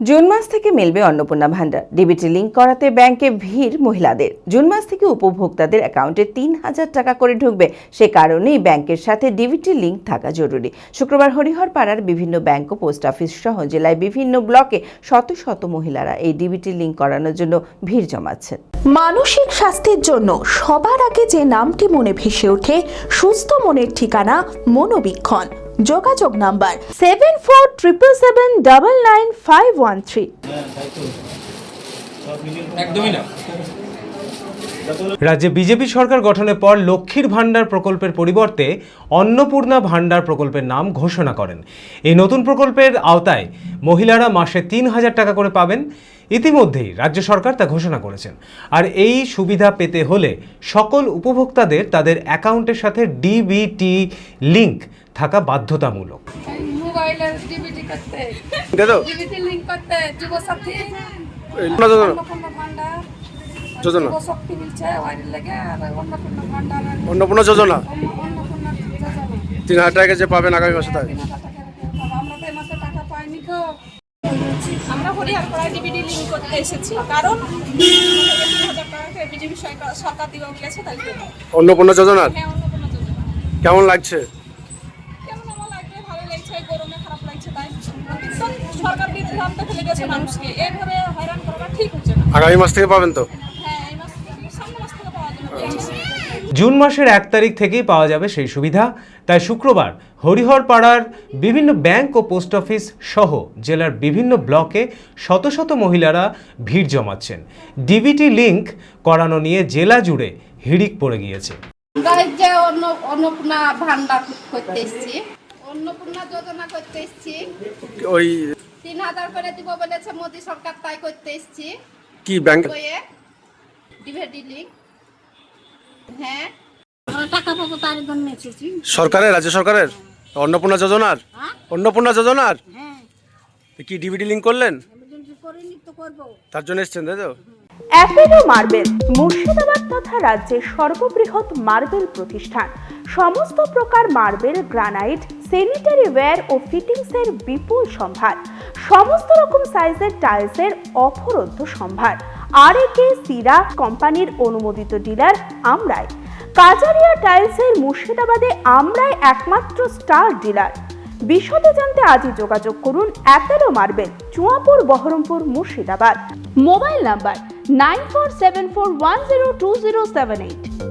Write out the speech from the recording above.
June মাস থেকে মিলবে অন্নপূর্ণা ভান্ডার। DBT link করাতে ব্যাংকে ভিড় মহিলাদের। জুন মাস থেকে উপভোক্তাদের অ্যাকাউন্টে ৩,০০০ টাকা করে ঢুকবে। সে কারণেই ব্যাংকের সাথে ডিবিটি লিঙ্ক থাকা জরুরি। শুক্রবার হরিহরপাড়ার বিভিন্ন ব্যাংক ও পোস্ট অফিস সহ জেলায় বিভিন্ন ব্লকে শত শত মহিলারা এই ডিবিটি লিঙ্ক করানোর জন্য ভিড় জমাচ্ছেন। মানসিক স্বাস্থ্যের জন্য সবার আগে যে নামটি মনে ভেসে ওঠে, সুস্থ মনের ঠিকানা মনোবীক্ষণ। যোগাযোগ নাম্বার 7477799513। রাজ্যে বিজেপি সরকার গঠনের পর লক্ষ্মীর ভান্ডার প্রকল্পের পরিবর্তে অন্নপূর্ণা ভান্ডার প্রকল্পের নাম ঘোষণা করেন। এই নতুন প্রকল্পের আওতায় মহিলারা মাসে ৩,০০০ টাকা করে পাবেন। ইতিমধ্যেই রাজ্য সরকার তা ঘোষণা করেছেন। আর এই সুবিধা পেতে হলে সকল উপভোক্তাদের তাদের অ্যাকাউন্টের সাথে ডিবিটি লিঙ্ক থাকা বাধ্যতামূলক। মোবাইলের ডিবিটি করতে, ডিবিটি লিংক করতে, যুবশক্তি ভান্ডার যোজনা, যুবশক্তি মিলছে ওয়াইড লাগে আর অন্নপূর্ণা ভান্ডার, অন্নপূর্ণা যোজনা অন্নপূর্ণা যোজনা ৩,০০০ টাকা যে পাবেন আগামী মাসে। তাই আমরা তো এই মাসে টাকা পাইনি তো। আমরা হরিহরপাড়ায় ডিবিটি লিংক করতে এসেছি, কারণ ৩,০০০ টাকা বিজেপি সরকার দিবে বলেছে, তাই জন্য। অন্নপূর্ণা যোজনা হ্যাঁ, অন্নপূর্ণা যোজনা কেমন লাগছে? কেমন আমার লাগবে, ভালো লাগছে। গরমে খারাপ লাগছে, তাই সরকার বিধান্ত ফেলে গেছে মানুষকে। এইভাবে হয়রান করাটা ঠিক হচ্ছে না। আগামী মাস থেকে পাবেন তো? হ্যাঁ, এই মাস থেকে, সামনের মাস থেকে পাওয়া যাবে। জুন মাসের ১ তারিখ থেকেই পাওয়া যাবে সেই সুবিধা। তাই শুক্রবার হরিহরপাড়ার বিভিন্ন ব্যাংক ও পোস্ট অফিস সহ জেলার বিভিন্ন ব্লকে শত শত মহিলারা ভিড় জমাচ্ছেন। ডিবিটি লিঙ্ক করানো নিয়ে জেলা জুড়ে হিড়িক পড়ে গিয়েছে। যে অন্নপূর্ণা ভান্ডার করতে এসেছি, অন্নপূর্ণা যোজনা করতে এসেছি। ওই ৩,০০০ করে দিব বলেছে মোদী সরকার, তাই করতে এসেছি। কি ব্যাংক? DBT link. হ্যাঁ, টাকা পাবো তার জন্য এসেছি। সরকারের, রাজ্য সরকারের অন্নপূর্ণা যোজনার? অন্নপূর্ণা যোজনার হ্যাঁ, কি ডিবিটি লিঙ্ক করলেন? করিনি তো করবো। তার জন্য এসেছেন, তাই তো? অ্যাপেলো মার্বেল মুর্শিদাবাদ তথা রাজ্যের সর্ববৃহৎ মার্বেল প্রতিষ্ঠান। সমস্ত প্রকার মার্বেল, গ্রানাইট, স্যানিটারি ওয়্যার ও ফিটিংসের বিপুল সম্ভার। সমস্ত রকম সাইজের টাইলসের অফুরন্ত সম্ভার। আর.এ.কে সিরা কোম্পানির অনুমোদিত ডিলার আমরাই। কাজারিয়া টাইলসের মুর্শিদাবাদে আমরাই একমাত্র স্টার ডিলার। বিশদে জানতে আজই যোগাযোগ করুন Apollo marble, Chuapur, Baharampur, Murshidabad. Mobile number 9474102078।